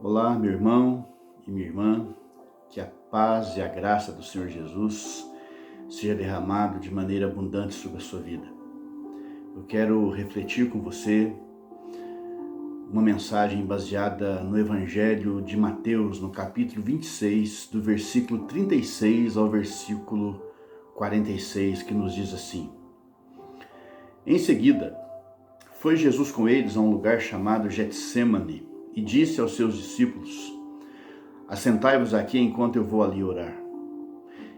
Olá, meu irmão e minha irmã, que a paz e a graça do Senhor Jesus seja derramado de maneira abundante sobre a sua vida. Eu quero refletir com você uma mensagem baseada no Evangelho de Mateus, no capítulo 26, do versículo 36 ao versículo 46, que nos diz assim: Em seguida, foi Jesus com eles a um lugar chamado Getsêmani e disse aos seus discípulos: Assentai-vos aqui enquanto eu vou ali orar.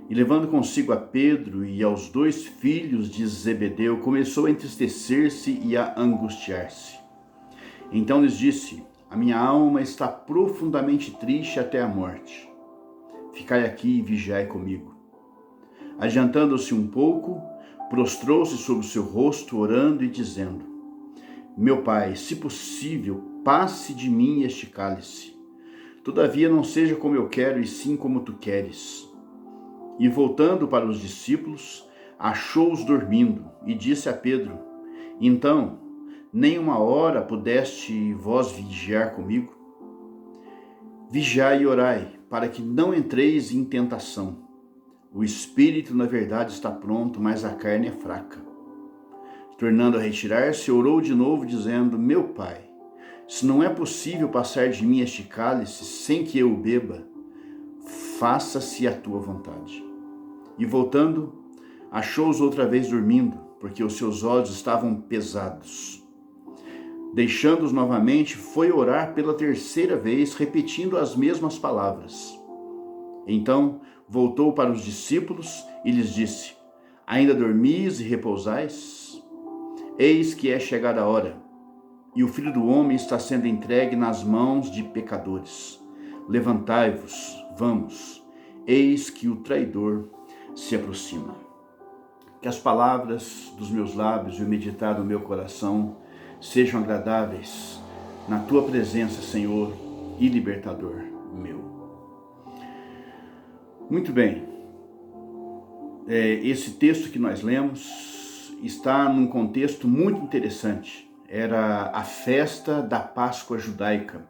E levando consigo a Pedro e aos dois filhos de Zebedeu, começou a entristecer-se e a angustiar-se. Então lhes disse: A minha alma está profundamente triste até a morte. Ficai aqui e vigiai comigo. Adiantando-se um pouco, prostrou-se sobre o seu rosto, orando e dizendo: Meu Pai, se possível, passe de mim este cálice. Todavia não seja como eu quero, e sim como tu queres. E voltando para os discípulos, achou-os dormindo, e disse a Pedro: Então, nem uma hora pudeste vós vigiar comigo? Vigiai e orai, para que não entreis em tentação. O espírito, na verdade, está pronto, mas a carne é fraca. Tornando a retirar-se, orou de novo, dizendo: Meu Pai, se não é possível passar de mim este cálice sem que eu o beba, faça-se a tua vontade. E voltando, achou-os outra vez dormindo, porque os seus olhos estavam pesados. Deixando-os novamente, foi orar pela terceira vez, repetindo as mesmas palavras. Então voltou para os discípulos e lhes disse: Ainda dormis e repousais? Eis que é chegada a hora, e o Filho do Homem está sendo entregue nas mãos de pecadores. Levantai-vos, vamos, eis que o traidor se aproxima. Que as palavras dos meus lábios e o meditar do meu coração sejam agradáveis na tua presença, Senhor, e libertador meu. Muito bem, esse texto que nós lemos está num contexto muito interessante. Era a festa da Páscoa judaica.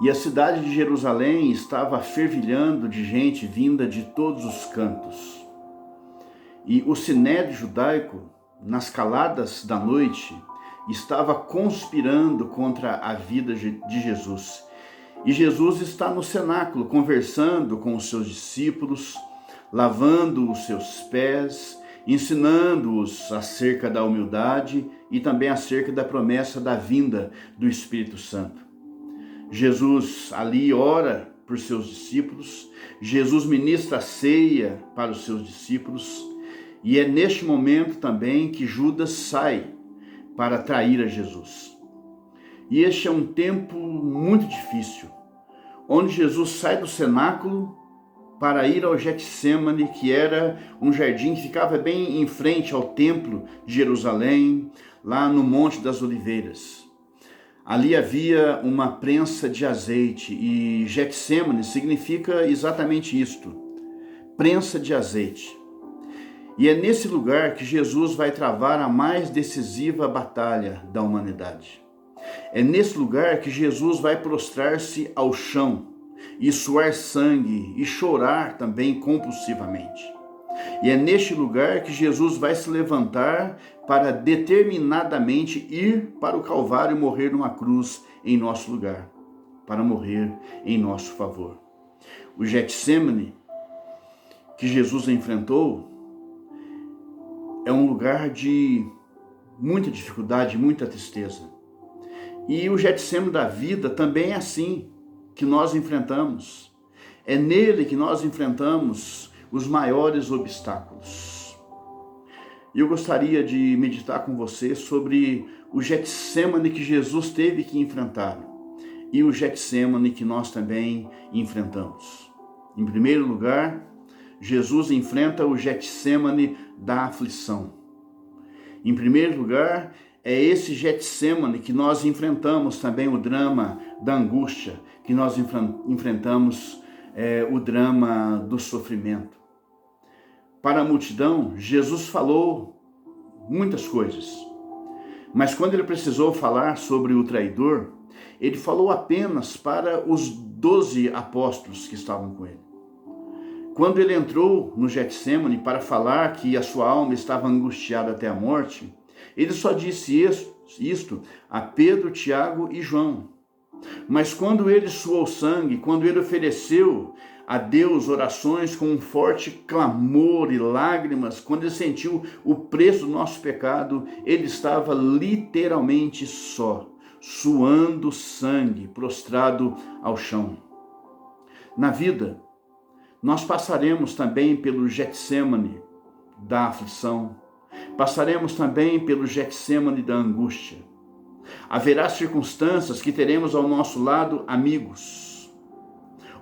E a cidade de Jerusalém estava fervilhando de gente vinda de todos os cantos. E o sinédrio judaico, nas caladas da noite, estava conspirando contra a vida de Jesus. E Jesus está no cenáculo, conversando com os seus discípulos, lavando os seus pés, ensinando-os acerca da humildade e também acerca da promessa da vinda do Espírito Santo. Jesus ali ora por seus discípulos, Jesus ministra a ceia para os seus discípulos, e é neste momento também que Judas sai para trair a Jesus. E este é um tempo muito difícil, onde Jesus sai do cenáculo para ir ao Getsêmani, que era um jardim que ficava bem em frente ao templo de Jerusalém, lá no Monte das Oliveiras. Ali havia uma prensa de azeite, e Getsêmani significa exatamente isto, prensa de azeite. E é nesse lugar que Jesus vai travar a mais decisiva batalha da humanidade. É nesse lugar que Jesus vai prostrar-se ao chão e suar sangue e chorar também compulsivamente. E é neste lugar que Jesus vai se levantar para determinadamente ir para o Calvário e morrer numa cruz em nosso lugar, para morrer em nosso favor. O Getsêmani que Jesus enfrentou é um lugar de muita dificuldade, muita tristeza. E o Getsêmani da vida também é assim que nós enfrentamos. É nele que nós enfrentamos os maiores obstáculos. E eu gostaria de meditar com você sobre o Getsêmani que Jesus teve que enfrentar e o Getsêmani que nós também enfrentamos. Em primeiro lugar, Jesus enfrenta o Getsêmani da aflição. Em primeiro lugar, é esse Getsêmani que nós enfrentamos também o drama da angústia, que nós enfrentamos o drama do sofrimento. Para a multidão, Jesus falou muitas coisas, mas quando ele precisou falar sobre o traidor, ele falou apenas para os 12 apóstolos que estavam com ele. Quando ele entrou no Getsêmani para falar que a sua alma estava angustiada até a morte, ele só disse isto a Pedro, Tiago e João. Mas quando ele suou sangue, quando ele ofereceu a Deus orações com um forte clamor e lágrimas, quando ele sentiu o preço do nosso pecado, ele estava literalmente só, suando sangue, prostrado ao chão. Na vida, nós passaremos também pelo Getsêmani da aflição, passaremos também pelo Getsêmani da angústia. Haverá circunstâncias que teremos ao nosso lado amigos.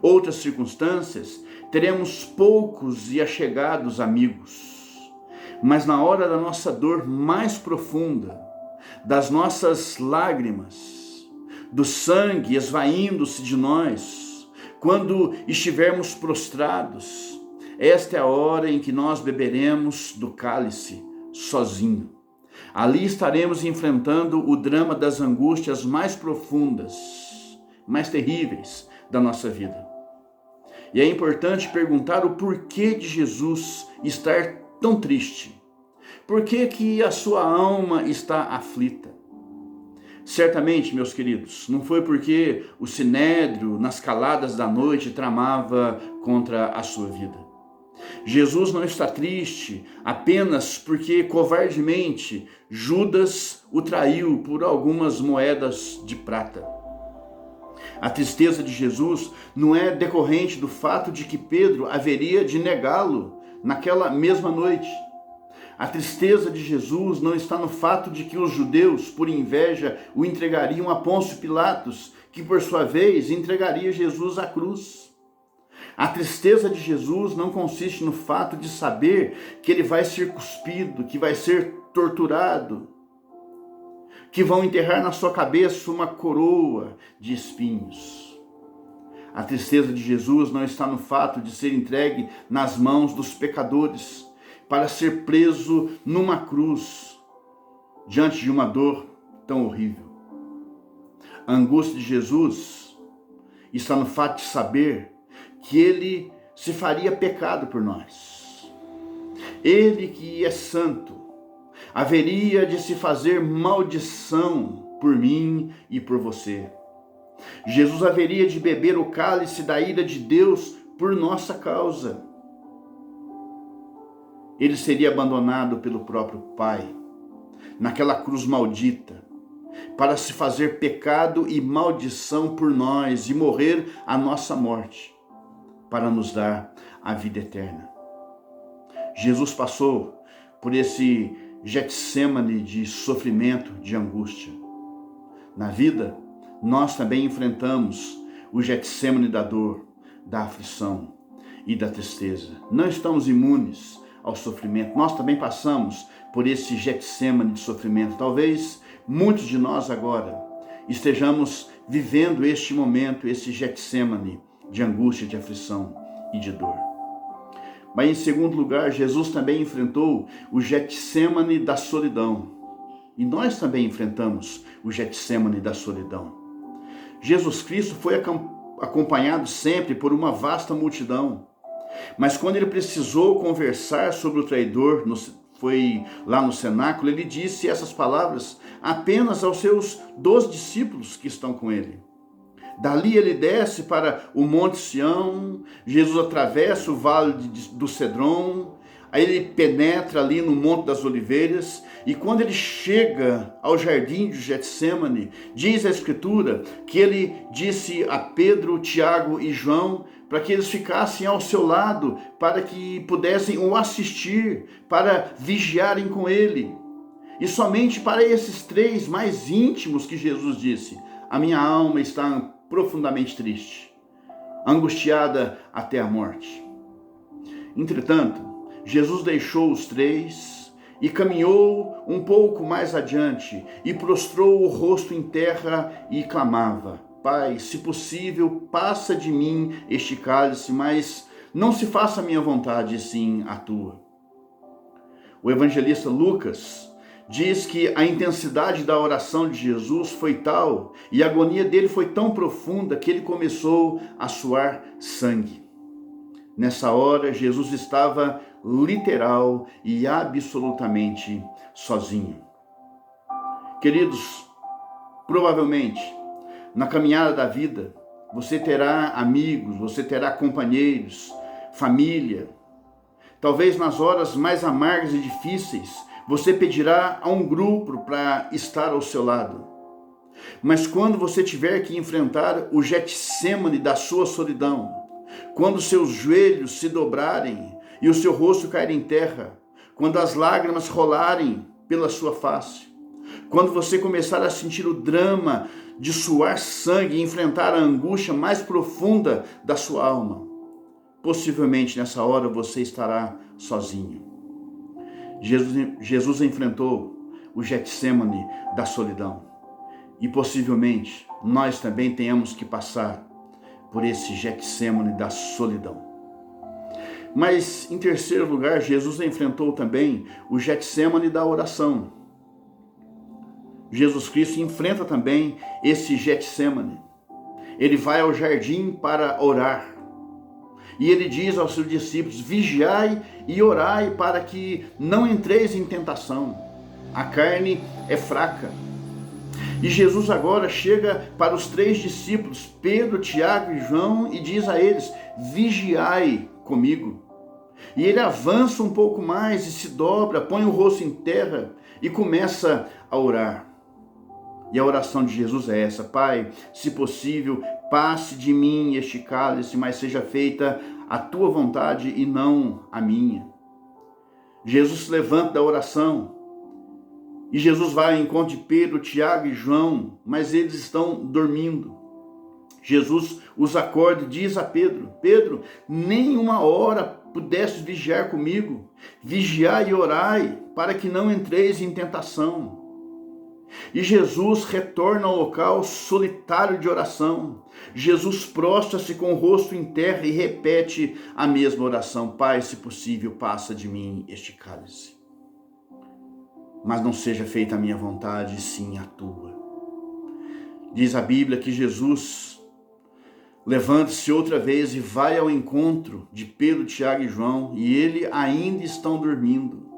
Outras circunstâncias teremos poucos e achegados amigos. Mas na hora da nossa dor mais profunda, das nossas lágrimas, do sangue esvaindo-se de nós, quando estivermos prostrados, esta é a hora em que nós beberemos do cálice sozinho. Ali estaremos enfrentando o drama das angústias mais profundas, mais terríveis da nossa vida. E é importante perguntar o porquê de Jesus estar tão triste. Por que a sua alma está aflita? Certamente, meus queridos, não foi porque o sinédrio, nas caladas da noite, tramava contra a sua vida. Jesus não está triste apenas porque, covardemente, Judas o traiu por algumas moedas de prata. A tristeza de Jesus não é decorrente do fato de que Pedro haveria de negá-lo naquela mesma noite. A tristeza de Jesus não está no fato de que os judeus, por inveja, o entregariam a Pôncio Pilatos, que por sua vez entregaria Jesus à cruz. A tristeza de Jesus não consiste no fato de saber que ele vai ser cuspido, que vai ser torturado, que vão enterrar na sua cabeça uma coroa de espinhos. A tristeza de Jesus não está no fato de ser entregue nas mãos dos pecadores, para ser preso numa cruz, diante de uma dor tão horrível. A angústia de Jesus está no fato de saber que ele se faria pecado por nós. Ele que é santo, haveria de se fazer maldição por mim e por você. Jesus haveria de beber o cálice da ira de Deus por nossa causa. Ele seria abandonado pelo próprio Pai, naquela cruz maldita, para se fazer pecado e maldição por nós e morrer a nossa morte, para nos dar a vida eterna. Jesus passou por esse Getsêmani de sofrimento, de angústia. Na vida, nós também enfrentamos o Getsêmani da dor, da aflição e da tristeza. Não estamos imunes ao sofrimento. Nós também passamos por esse Getsêmani de sofrimento. Talvez muitos de nós agora estejamos vivendo este momento, esse Getsêmani de angústia, de aflição e de dor. Mas em segundo lugar, Jesus também enfrentou o Getsêmani da solidão. E nós também enfrentamos o Getsêmani da solidão. Jesus Cristo foi acompanhado sempre por uma vasta multidão. Mas quando ele precisou conversar sobre o traidor, foi lá no cenáculo, ele disse essas palavras apenas aos seus 12 discípulos que estão com ele. Dali ele desce para o Monte Sião, Jesus atravessa o Vale do Cedron, aí ele penetra ali no Monte das Oliveiras, e quando ele chega ao jardim de Getsêmani, diz a Escritura que ele disse a Pedro, Tiago e João, para que eles ficassem ao seu lado, para que pudessem o assistir, para vigiarem com ele. E somente para esses três mais íntimos que Jesus disse: a minha alma está profundamente triste, angustiada até a morte. Entretanto, Jesus deixou os três e caminhou um pouco mais adiante e prostrou o rosto em terra e clamava: Pai, se possível, passa de mim este cálice, mas não se faça a minha vontade, sim a tua. O evangelista Lucas diz que a intensidade da oração de Jesus foi tal e a agonia dele foi tão profunda que ele começou a suar sangue. Nessa hora, Jesus estava literal e absolutamente sozinho. Queridos, provavelmente, na caminhada da vida, você terá amigos, você terá companheiros, família. Talvez nas horas mais amargas e difíceis, você pedirá a um grupo para estar ao seu lado. Mas quando você tiver que enfrentar o Getsêmane da sua solidão, quando seus joelhos se dobrarem e o seu rosto cair em terra, quando as lágrimas rolarem pela sua face, quando você começar a sentir o drama de suar sangue e enfrentar a angústia mais profunda da sua alma, possivelmente nessa hora você estará sozinho. Jesus enfrentou o Getsêmane da solidão. E possivelmente nós também tenhamos que passar por esse Getsêmane da solidão. Mas, em terceiro lugar, Jesus enfrentou também o Getsêmane da oração. Jesus Cristo enfrenta também esse Getsêmane. Ele vai ao jardim para orar. E ele diz aos seus discípulos: vigiai e orai para que não entreis em tentação. A carne é fraca. E Jesus agora chega para os 3 discípulos, Pedro, Tiago e João, e diz a eles: vigiai comigo. E ele avança um pouco mais e se dobra, põe o rosto em terra e começa a orar. E a oração de Jesus é essa: Pai, se possível, passe de mim este cálice, mas seja feita a tua vontade e não a minha. Jesus se levanta da oração e Jesus vai ao encontro de Pedro, Tiago e João, mas eles estão dormindo. Jesus os acorda e diz a Pedro: Pedro, nem uma hora pudeste vigiar comigo. Vigiai e orai, para que não entreis em tentação. E Jesus retorna ao local solitário de oração. Jesus prostra-se com o rosto em terra e repete a mesma oração: Pai, se possível, passa de mim este cálice. Mas não seja feita a minha vontade, e sim a tua. Diz a Bíblia que Jesus levanta-se outra vez e vai ao encontro de Pedro, Tiago e João, e eles ainda estão dormindo.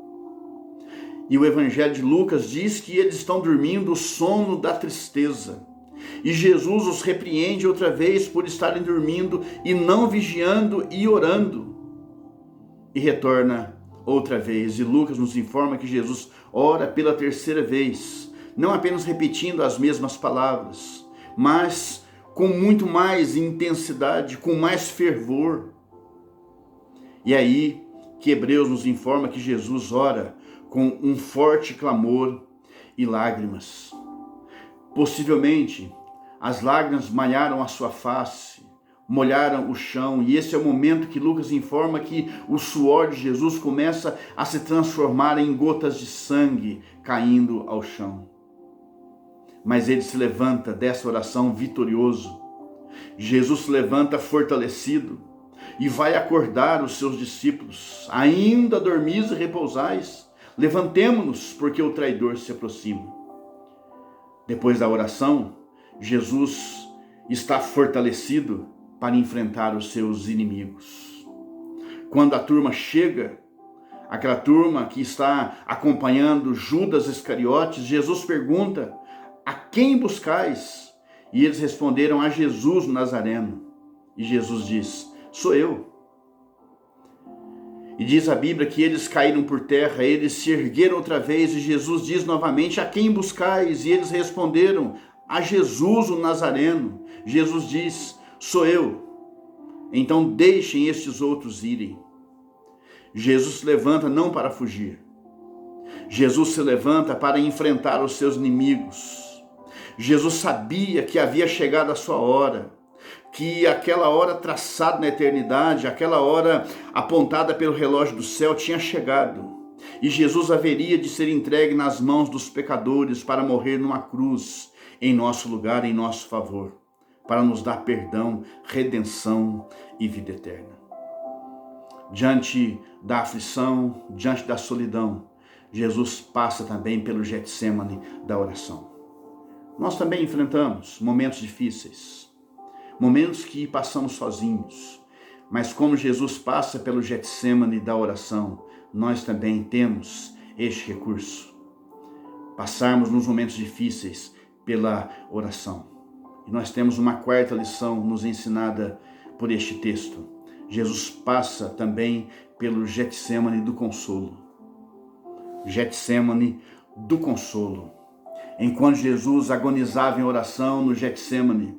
E o Evangelho de Lucas diz que eles estão dormindo o sono da tristeza. E Jesus os repreende outra vez por estarem dormindo e não vigiando e orando. E retorna outra vez. E Lucas nos informa que Jesus ora pela terceira vez, não apenas repetindo as mesmas palavras, mas com muito mais intensidade, com mais fervor. E aí que Hebreus nos informa que Jesus ora com um forte clamor e lágrimas. Possivelmente, as lágrimas banharam a sua face, molharam o chão, e esse é o momento que Lucas informa que o suor de Jesus começa a se transformar em gotas de sangue caindo ao chão. Mas ele se levanta dessa oração vitorioso. Jesus se levanta fortalecido e vai acordar os seus discípulos: ainda dormis e repousais? Levantemo-nos, porque o traidor se aproxima. Depois da oração, Jesus está fortalecido para enfrentar os seus inimigos. Quando a turma chega, aquela turma que está acompanhando Judas Iscariotes, Jesus pergunta: a quem buscais? E eles responderam: a Jesus o Nazareno. E Jesus diz: sou eu. E diz a Bíblia que eles caíram por terra, eles se ergueram outra vez, e Jesus diz novamente: a quem buscais? E eles responderam: a Jesus o Nazareno. Jesus diz: sou eu. Então deixem estes outros irem. Jesus se levanta não para fugir. Jesus se levanta para enfrentar os seus inimigos. Jesus sabia que havia chegado a sua hora, que aquela hora traçada na eternidade, aquela hora apontada pelo relógio do céu tinha chegado. E Jesus haveria de ser entregue nas mãos dos pecadores para morrer numa cruz em nosso lugar, em nosso favor, para nos dar perdão, redenção e vida eterna. Diante da aflição, diante da solidão, Jesus passa também pelo Getsêmani da oração. Nós também enfrentamos momentos difíceis, momentos que passamos sozinhos, mas como Jesus passa pelo Getsêmani da oração, nós também temos este recurso. Passarmos nos momentos difíceis pela oração. E nós temos uma quarta lição nos ensinada por este texto. Jesus passa também pelo Getsêmani do consolo. Getsêmani do consolo. Enquanto Jesus agonizava em oração no Getsêmani,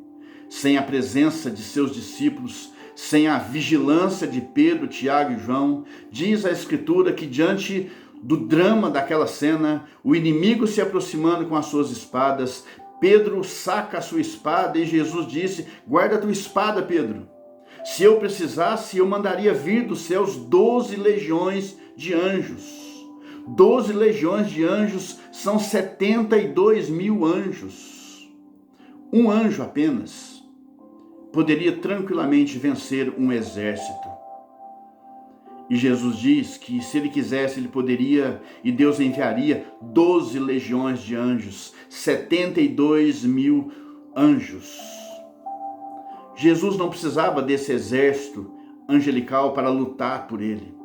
sem a presença de seus discípulos, sem a vigilância de Pedro, Tiago e João, diz a Escritura que diante do drama daquela cena, o inimigo se aproximando com as suas espadas, Pedro saca a sua espada e Jesus disse: guarda a tua espada, Pedro. Se eu precisasse, eu mandaria vir dos céus 12 legiões de anjos. 12 legiões de anjos são 72 mil anjos. Um anjo apenas poderia tranquilamente vencer um exército. E Jesus diz que se ele quisesse, ele poderia, e Deus enviaria 12 legiões de anjos, 72 mil anjos. Jesus não precisava desse exército angelical para lutar por ele,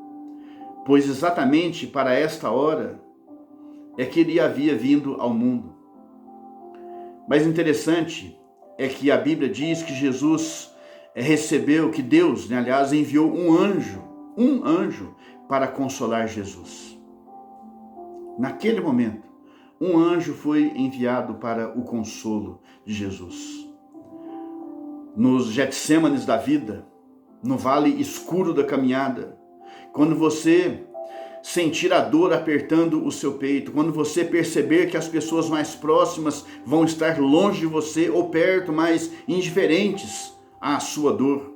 pois exatamente para esta hora é que ele havia vindo ao mundo. Mas interessante é que a Bíblia diz que Jesus recebeu, que Deus, aliás, enviou um anjo para consolar Jesus. Naquele momento, um anjo foi enviado para o consolo de Jesus. Nos Getsêmanes da vida, no vale escuro da caminhada, quando você sentir a dor apertando o seu peito, quando você perceber que as pessoas mais próximas vão estar longe de você ou perto, mas indiferentes à sua dor,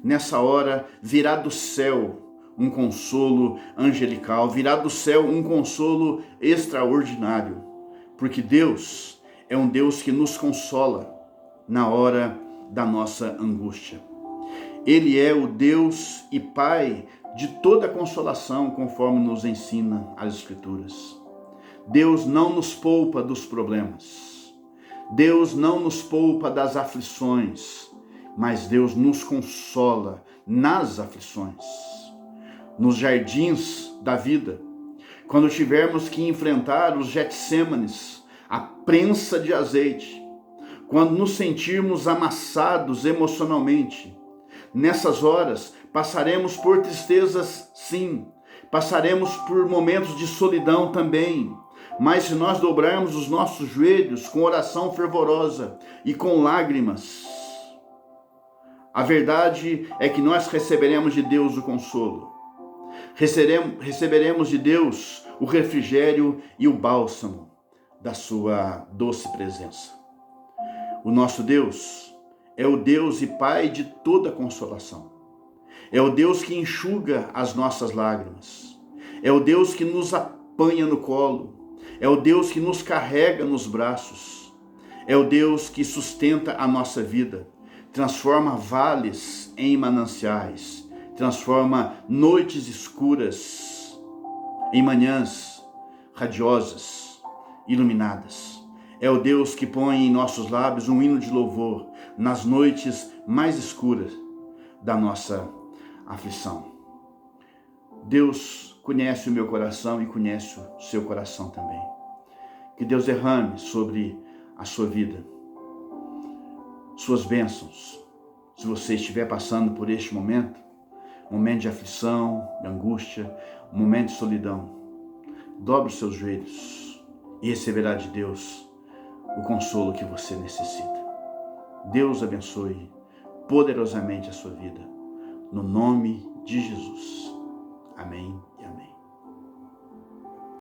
nessa hora virá do céu um consolo angelical, virá do céu um consolo extraordinário, porque Deus é um Deus que nos consola na hora da nossa angústia. Ele é o Deus e Pai de toda consolação, conforme nos ensina as Escrituras. Deus não nos poupa dos problemas. Deus não nos poupa das aflições, mas Deus nos consola nas aflições. Nos jardins da vida, quando tivermos que enfrentar os Getsêmanes, a prensa de azeite, quando nos sentirmos amassados emocionalmente, nessas horas passaremos por tristezas, sim, passaremos por momentos de solidão também, mas se nós dobrarmos os nossos joelhos com oração fervorosa e com lágrimas, a verdade é que nós receberemos de Deus o consolo. Receberemos de Deus o refrigério e o bálsamo da sua doce presença. O nosso Deus é o Deus e Pai de toda consolação. É o Deus que enxuga as nossas lágrimas. É o Deus que nos apanha no colo. É o Deus que nos carrega nos braços. É o Deus que sustenta a nossa vida. Transforma vales em mananciais. Transforma noites escuras em manhãs radiosas, iluminadas. É o Deus que põe em nossos lábios um hino de louvor nas noites mais escuras da nossa aflição. Deus conhece o meu coração e conhece o seu coração também. Que Deus derrame sobre a sua vida suas bênçãos. Se você estiver passando por este momento de aflição, de angústia, momento de solidão, dobre os seus joelhos e receberá de Deus o consolo que você necessita. Deus abençoe poderosamente a sua vida. No nome de Jesus. Amém e amém.